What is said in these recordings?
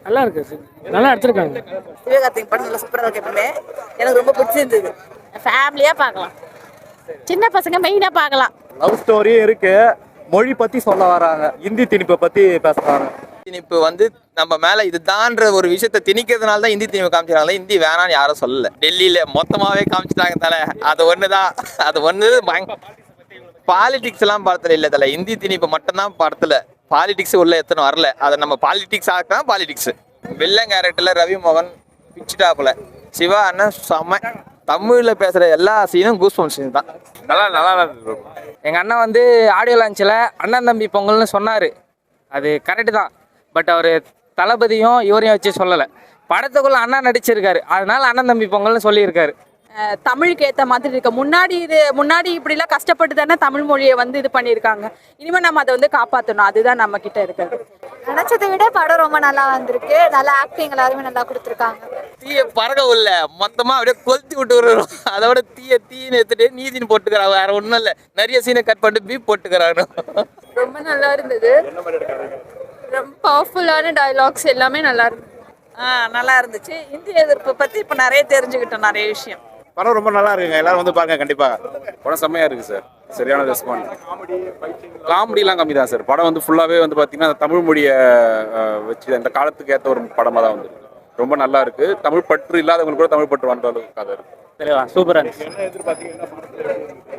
நல்லா இருக்கு சார், நல்லா எடுத்திருக்காங்க. சிவகார்த்திகேயன் படம் நல்லா சூப்பராக இருக்கு. எப்பவுமே எனக்கு ரொம்ப பிடிச்சிருந்தது. ஃபேமிலியாக பார்க்கலாம், சின்ன பசங்க மெயினாக பார்க்கலாம். லவ் ஸ்டோரியும் இருக்கு, மொழி பற்றி சொல்ல வராங்க, இந்தி திணிப்பை பற்றி பேசுகிறாங்க. திணிப்பு வந்து நம்ம மேல இதுதான்ற ஒரு விஷயத்த திணிக்கிறதுனால தான் இந்தி திணிப்பு காமிச்சாங்க. இந்தி வேணான்னு யாரும் சொல்லல. டெல்லியில மொத்தமாவே காமிச்சிட்டாங்க தலை. அது ஒண்ணுதான், அது ஒண்ணு. பாலிடிக்ஸ் எல்லாம் படத்துல இல்ல தலை, இந்தி திணிப்பு மட்டும்தான் படத்துல. பாலிடிக்ஸ் உள்ள எத்தனை வரல, அதை நம்ம பாலிடிக்ஸ் ஆக்கலாம். பாலிடிக்ஸ் வில்லன் கேரக்டர்ல ரவி மோகன் பிச்சுட்டாப்புல. சிவா அண்ணன் செம்ம. தமிழ்ல பேசுற எல்லா சீனும் கூஸ்பம் சீன் தான். நல்லா இருக்கு. எங்கள் அண்ணன் வந்து ஆடியோ லான்ச்சில் அண்ணன் தம்பி பொங்கல்னு சொன்னார். அது கரெக்டு தான். பட் அவர் தளபதியும் இவரையும் வச்சு சொல்லலை. படத்துக்குள்ளே அண்ணா நடிச்சிருக்காரு, அதனால அண்ணன் தம்பி பொங்கல்னு சொல்லியிருக்காரு. தமிழுக்கு ஏற்ற மாதிரி இருக்கு. முன்னாடி இப்படிலாம் கஷ்டப்பட்டு தானே தமிழ் மொழியை வந்து இது பண்ணியிருக்காங்க. இனிமேல் நம்ம அதை வந்து காப்பாற்றணும், அதுதான் நம்ம கிட்ட இருக்கிறது. நினைச்சதை விட படம் ரொம்ப நல்லா வந்திருக்கு. நல்லா ஆக்டிங் எல்லாருமே நல்லா கொடுத்துருக்காங்க. தீய பறக்க உள்ள மொத்தமா அப்படியே கொளுத்தி விட்டு விடுறோம். அதோட தீன்னு எடுத்துட்டு நீதினு போட்டுக்கிறாங்க. வேற ஒன்றும் இல்லை, நிறைய சீனை கட் பண்ணிட்டு பீப் போட்டுக்கிறாங்க. ரொம்ப நல்லா இருந்தது. ரொம்ப பவர்ஃபுல்லான டயலாக்ஸ் எல்லாமே நல்லா இருந்தது. நல்லா இருந்துச்சு. இந்திய எதிர்ப்பு பற்றி இப்போ நிறைய தெரிஞ்சுக்கிட்டோம், நிறைய விஷயம். படம் ரொம்ப நல்லா இருக்குங்க, எல்லாரும் வந்து பாருங்க கண்டிப்பாக. படம் செம்மையா இருக்கு சார், சரியான ரெஸ்பான்ஸ். காமெடிலாம் கம்மி தான் சார். படம் வந்து ஃபுல்லாகவே வந்து பார்த்தீங்கன்னா தமிழ் மொழியை வச்சு இந்த காலத்துக்கு ஏற்ற ஒரு படமாக தான் வந்துருக்கு. ரொம்ப நல்லா இருக்கு. தமிழ் பற்று இல்லாதவங்களுக்கு கூட தமிழ் பற்று வந்த அளவுக்கு கதை இருக்கு. சூப்பராக இருந்துச்சு.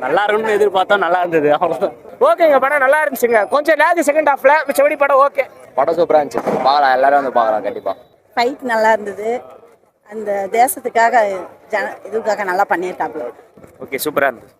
நல்லா இருக்கும்னு எதிர்பார்த்தா நல்லா இருந்தது, அவ்வளோதான். ஓகேங்க, படம் நல்லா இருந்துச்சுங்க. கொஞ்சம் லேக் செகண்ட் ஹாஃப்ல, மிச்சபடி படம் ஓகே. படம் சூப்பராக இருந்துச்சு, பார்க்கலாம், எல்லாரும் வந்து பார்க்கலாம் கண்டிப்பாக. ஃபைட் நல்லா இருந்தது. அந்த தேசத்துக்காக இதுக்காக நல்லா பண்ணியிருக்காப்புல. ஓகே, சூப்பராக இருந்துச்சு.